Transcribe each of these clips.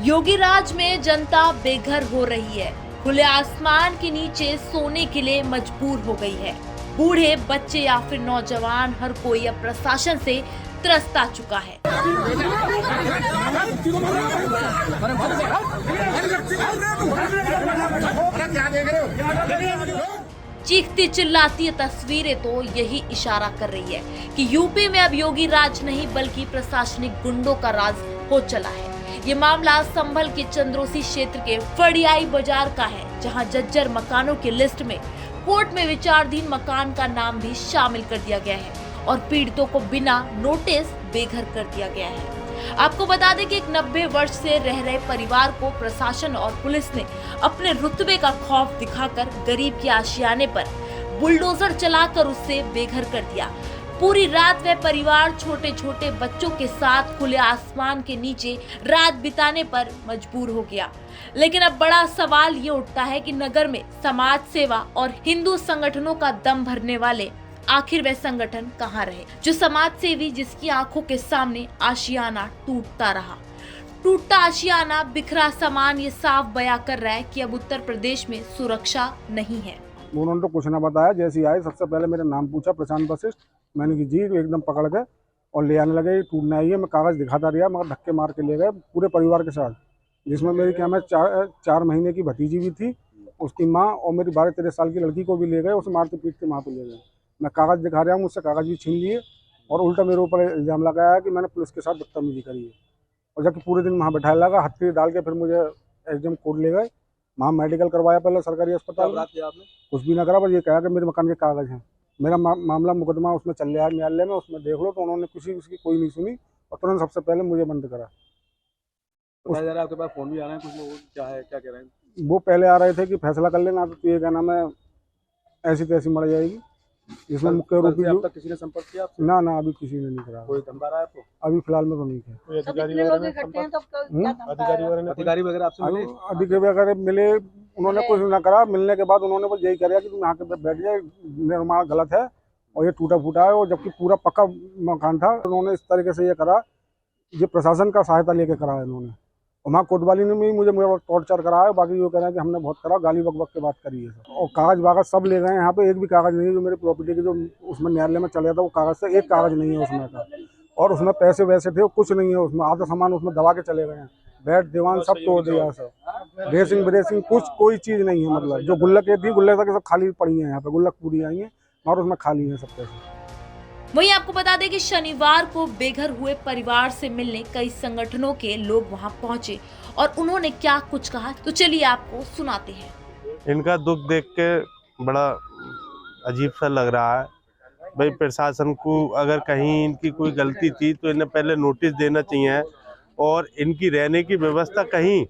योगी राज में जनता बेघर हो रही है। खुले आसमान के नीचे सोने के लिए मजबूर हो गई है। बूढ़े, बच्चे या फिर नौजवान, हर कोई अब प्रशासन से त्रस्त आ चुका है। चीखती चिल्लाती ये तस्वीरें तो यही इशारा कर रही है कि यूपी में अब योगी राज नहीं बल्कि प्रशासनिक गुंडों का राज हो चला है। ये मामला संभल के चंद्रोसी क्षेत्र के फड़ियाई बाजार का है, जहां जर्जर मकानों की लिस्ट में कोर्ट में विचाराधीन मकान का नाम भी शामिल कर दिया गया है और पीड़ितों को बिना नोटिस बेघर कर दिया गया है। आपको बता दें कि एक 90 वर्ष से रह रहे परिवार को प्रशासन और पुलिस ने अपने रुतबे का खौफ दिखाकर गरीब के आशियाने पर बुलडोजर चलाकर उससे बेघर कर दिया। पूरी रात वह परिवार छोटे छोटे बच्चों के साथ खुले आसमान के नीचे रात बिताने पर मजबूर हो गया। लेकिन अब बड़ा सवाल ये उठता है कि नगर में समाज सेवा और हिंदू संगठनों का दम भरने वाले आखिर वे संगठन कहाँ रहे, जो समाज सेवी जिसकी आंखों के सामने आशियाना टूटता रहा। टूटता आशियाना, बिखरा सामान ये साफ बयां कर रहा है कि अब उत्तर प्रदेश में सुरक्षा नहीं है। उन्होंने तो कुछ ना बताया। जैसे ही आए सबसे पहले मेरा नाम पूछा, प्रशांत वशिष्ठ। मैंने कि जी, एकदम पकड़ गए और ले आने लगे। टूटना ही है। मैं कागज़ दिखाता रहा मगर धक्के मार के ले गए पूरे परिवार के साथ, जिसमें मेरी क्या मैं 4 महीने की भतीजी भी थी, उसकी माँ और मेरी 12-13 साल की लड़की को भी ले गए। उसे मारते पीटते वहाँ पे ले गए। मैं कागज़ दिखा रहा हूँ, मुझसे कागज़ भी छीन लिए और उल्टा मेरे ऊपर इल्ज़ाम लगाया कि मैंने पुलिस के साथ बदतमीजी करी है। और जबकि पूरे दिन वहाँ बैठाया लगा, हथकड़ी डाल के फिर मुझे एसडीएम कोर्ट ले गए। वहाँ मेडिकल करवाया पहले सरकारी अस्पताल में। कुछ भी ना करा, बस ये कहा कि मेरे मकान के कागज़ हैं। मेरा मामला मुकदमा उसमें चल रहा है न्यायालय में, उसमें देख लो। तो उन्होंने किसी उसकी कोई नहीं सुनी और तुरंत सबसे पहले मुझे बंद करा। आपके पास फोन भी आ रहे हैं कुछ लोग, क्या है, क्या कह रहे हैं? वो पहले आ रहे थे कि फैसला कर लेना, तो ये कहना मैं ऐसी तैसी मर जाएगी। जिसमें मुख्य रूप अब तक किसी ने संपर्क किया आपसे? ना अभी किसी ने नहीं करा। कोई धमका रहा है आपको? अभी फिलहाल में तो नहीं है। कोई अधिकारी वगैरह आपसे मिले? अधिकारी वगैरह मिले, उन्होंने कुछ ना करा। मिलने के बाद उन्होंने बस यही करा कि तुम यहाँ के बैठ जाए, निर्माण गलत है और ये टूटा फूटा है, और जबकि पूरा पक्का मकान था। उन्होंने इस तरीके से ये करा, ये प्रशासन का सहायता लेके करा है इन्होंने। और वहाँ कोतवाली ने भी मुझे टॉर्चर करा है। बाकी ये कह रहे हैं कि हमने बहुत करा, गाली बक के बात करी है। और कागज़ वागज सब ले गए हैं। यहाँ पे एक भी कागज़ नहीं है जो मेरी प्रॉपर्टी के, जो उसमें न्यायालय में चले था वो कागज़ से एक कागज़ नहीं है उसमें का। और उसमें पैसे वैसे थे, कुछ नहीं है उसमें। आधा सामान उसमें दबा के चले गए हैं। बेड दीवान सब तोड़ दिया, सब ड्रेसिंग ब्रेसिंग कुछ कोई चीज़ नहीं है। मतलब जो गुल्लकें थी, गुल्लक सब खाली पड़ी हैं। यहाँ पे गुल्लक पूरी आई हैं और उसमें खाली हैं सब पैसे। वहीं आपको बता दें कि शनिवार को बेघर हुए परिवार से मिलने कई संगठनों के लोग वहां पहुंचे और उन्होंने क्या कुछ कहा, तो चलिए आपको सुनाते हैं। इनका दुख देख के बड़ा अजीब सा लग रहा है। भाई, प्रशासन को अगर कहीं इनकी कोई गलती थी तो इन्हें पहले नोटिस देना चाहिए और इनकी रहने की व्यवस्था कहीं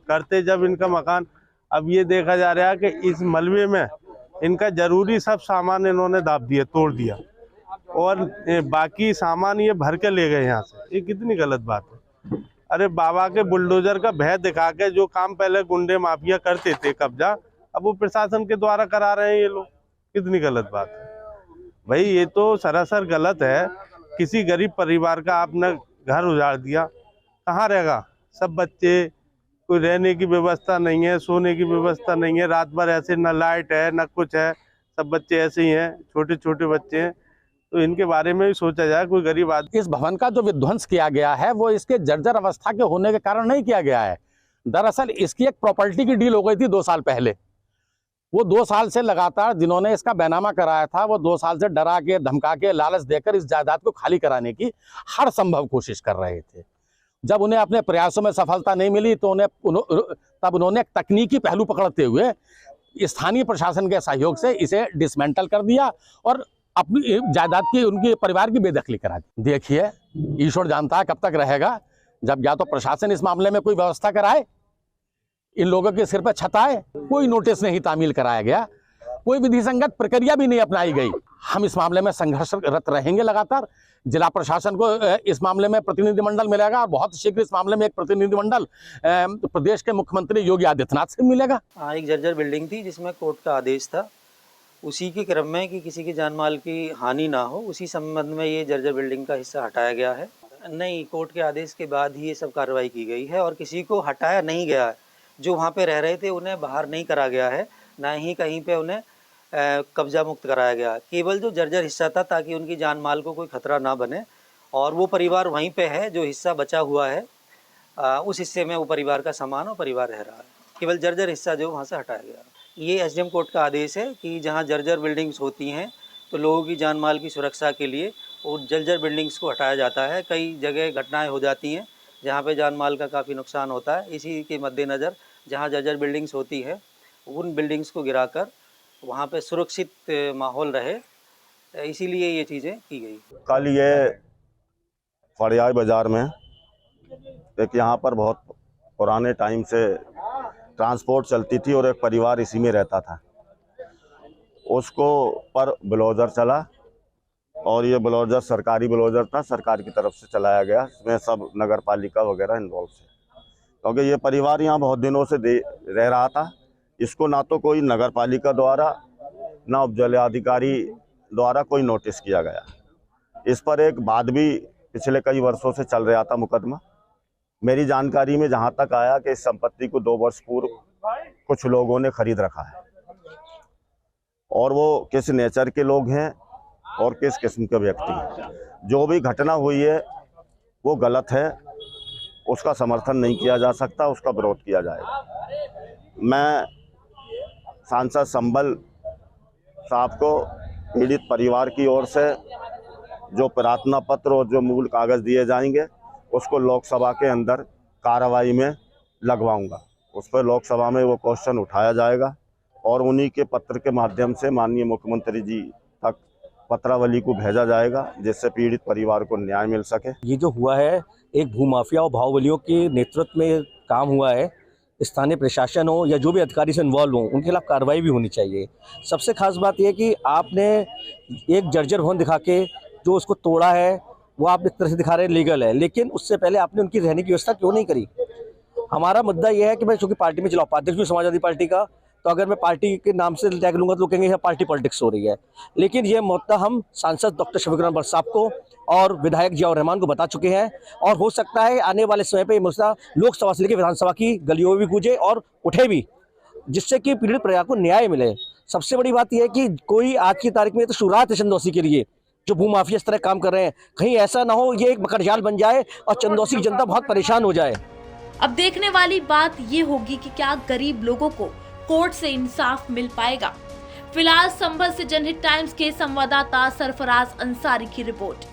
करते। जब इनका मकान, अब ये देखा जा रहा है कि इस मलबे में इनका जरूरी सब सामान इन्होंने दाब दिया, तोड़ दिया और बाकी सामान ये भर के ले गए यहाँ से। ये कितनी गलत बात है। अरे बाबा के बुलडोजर का भय दिखा के जो काम पहले गुंडे माफिया करते थे कब्जा, अब वो प्रशासन के द्वारा करा रहे हैं ये लोग। कितनी गलत बात है भाई, ये तो सरासर गलत है। किसी गरीब परिवार का आपने घर उजाड़ दिया, कहाँ रहेगा सब बच्चे? कोई रहने की व्यवस्था नहीं है, सोने की व्यवस्था नहीं है। रात भर ऐसे, न लाइट है न कुछ है, सब बच्चे ऐसे ही हैं, छोटे छोटे बच्चे हैं। तो इनके बारे में भी सोचा जाए। कोई गरीब आदमी, इस भवन का जो विध्वंस किया गया है वो इसके जर्जर अवस्था के होने के कारण नहीं किया गया है। दरअसल इसकी एक प्रॉपर्टी की डील हो गई थी 2 साल पहले। वो 2 साल से लगातार जिन्होंने इसका बैनामा कराया था, वो 2 साल से डरा के, धमका के, लालच देकर इस जायदाद को खाली कराने की हर संभव कोशिश कर रहे थे। जब उन्हें अपने प्रयासों में सफलता नहीं मिली तो तब उन्होंने एक तकनीकी पहलू पकड़ते हुए स्थानीय प्रशासन के सहयोग से इसे डिसमेंटल कर दिया और अपनी जायदाद की, उनके परिवार की बेदखली करा दी। देखिए, ईश्वर जानता है कब तक रहेगा, जब या तो प्रशासन इस मामले में कोई व्यवस्था कराए, इन लोगों के सिर पर छत आए। कोई नोटिस नहीं तामील कराया गया, कोई विधिसंगत प्रक्रिया भी नहीं अपनाई गई। हम इस मामले में संघर्षरत रहेंगे लगातार। जिला प्रशासन को इस मामले में प्रतिनिधिमंडल मिलेगा और बहुत शीघ्र इस मामले में एक प्रतिनिधिमंडल प्रदेश के मुख्यमंत्री योगी आदित्यनाथ से मिलेगा। एक जर्जर बिल्डिंग थी जिसमें कोर्ट का आदेश था, उसी के क्रम में कि किसी की जान माल की हानि ना हो, उसी संबंध में ये जर्जर बिल्डिंग का हिस्सा हटाया गया है। नहीं, कोर्ट के आदेश के बाद ही ये सब कार्रवाई की गई है और किसी को हटाया नहीं गया है। जो वहाँ पे रह रहे थे उन्हें बाहर नहीं करा गया है, ना ही कहीं पे उन्हें कब्जा मुक्त कराया गया। केवल जो जर्जर हिस्सा था ताकि उनकी जान माल को कोई खतरा ना बने, और वो परिवार वहीं पे है। जो हिस्सा बचा हुआ है उस हिस्से में वो परिवार का सामान और परिवार रह रहा है। केवल जर्जर हिस्सा जो वहाँ से हटाया गया। ये एसडीएम कोर्ट का आदेश है कि जहाँ जर्जर बिल्डिंग्स होती हैं तो लोगों की जान माल की सुरक्षा के लिए और जर्जर बिल्डिंग्स को हटाया जाता है। कई जगह घटनाएं हो जाती हैं जहाँ पे जान माल का काफ़ी नुकसान होता है। इसी के मद्देनज़र जहाँ जर्जर बिल्डिंग्स होती है उन बिल्डिंग्स को गिराकर वहाँ पे सुरक्षित माहौल रहे, इसीलिए ये चीज़ें की गई। कल ये फड़ियाई बाज़ार में एक यहाँ पर बहुत पुराने टाइम से ट्रांसपोर्ट चलती थी और एक परिवार इसी में रहता था। उसको पर बुलडोज़र चला और ये बुलडोज़र सरकारी बुलडोज़र था, सरकार की तरफ से चलाया गया। इसमें सब नगर पालिका वगैरह इन्वॉल्व थे, क्योंकि ये परिवार यहाँ बहुत दिनों से रह रहा था। इसको ना तो कोई नगर पालिका द्वारा ना उपजिलाधिकारी द्वारा कोई नोटिस किया गया। इस पर एक बाद भी पिछले कई वर्षों से चल रहा था मुकदमा। मेरी जानकारी में जहाँ तक आया कि इस संपत्ति को 2 वर्ष पूर्व कुछ लोगों ने खरीद रखा है, और वो किस नेचर के लोग हैं और किस किस्म के व्यक्ति हैं। जो भी घटना हुई है वो गलत है, उसका समर्थन नहीं किया जा सकता, उसका विरोध किया जाएगा। मैं सांसद संभल साहब को पीड़ित परिवार की ओर से जो प्रार्थना पत्र और जो मूल कागज़ दिए जाएंगे उसको लोकसभा के अंदर कार्रवाई में लगवाऊंगा। उस पर लोकसभा में वो क्वेश्चन उठाया जाएगा और उन्हीं के पत्र के माध्यम से माननीय मुख्यमंत्री जी तक पत्रावली को भेजा जाएगा, जिससे पीड़ित परिवार को न्याय मिल सके। ये जो हुआ है एक भूमाफिया और बाहुबलियों के नेतृत्व में काम हुआ है। स्थानीय प्रशासन हो या जो भी अधिकारी से इन्वॉल्व हो उनके खिलाफ कार्रवाई भी होनी चाहिए। सबसे खास बात यह कि आपने एक जर्जर भवन दिखा के जो उसको तोड़ा है वो आप एक तरह से दिखा रहे हैं लीगल है, लेकिन उससे पहले आपने उनकी रहने की व्यवस्था क्यों नहीं करी। हमारा मुद्दा यह है कि मैं चूँकि पार्टी में चला उपाध्यक्ष भी समाजवादी पार्टी का, तो अगर मैं पार्टी के नाम से टैग लूँगा तो लोग कहेंगे पार्टी पॉलिटिक्स हो रही है। लेकिन ये मुद्दा हम सांसद डॉक्टर शफीक रहमान साहब को और विधायक जियाउर रहमान को बता चुके हैं, और हो सकता है आने वाले समय पर ये मुद्दा लोकसभा से लेकर विधानसभा की गलियों में भी गूंजे और उठे भी, जिससे कि पीड़ित परिवार को न्याय मिले। सबसे बड़ी बात यह है कि कोई आज की तारीख में तो शुरुआत है चंदौसी के लिए जो भूमाफिया इस तरह काम कर रहे हैं, कहीं ऐसा ना हो ये एक मकड़जाल बन जाए और चंदौसी की जनता बहुत परेशान हो जाए। अब देखने वाली बात ये होगी कि क्या गरीब लोगों को कोर्ट से इंसाफ मिल पाएगा। फिलहाल संभल से जनहित टाइम्स के संवाददाता सरफराज अंसारी की रिपोर्ट।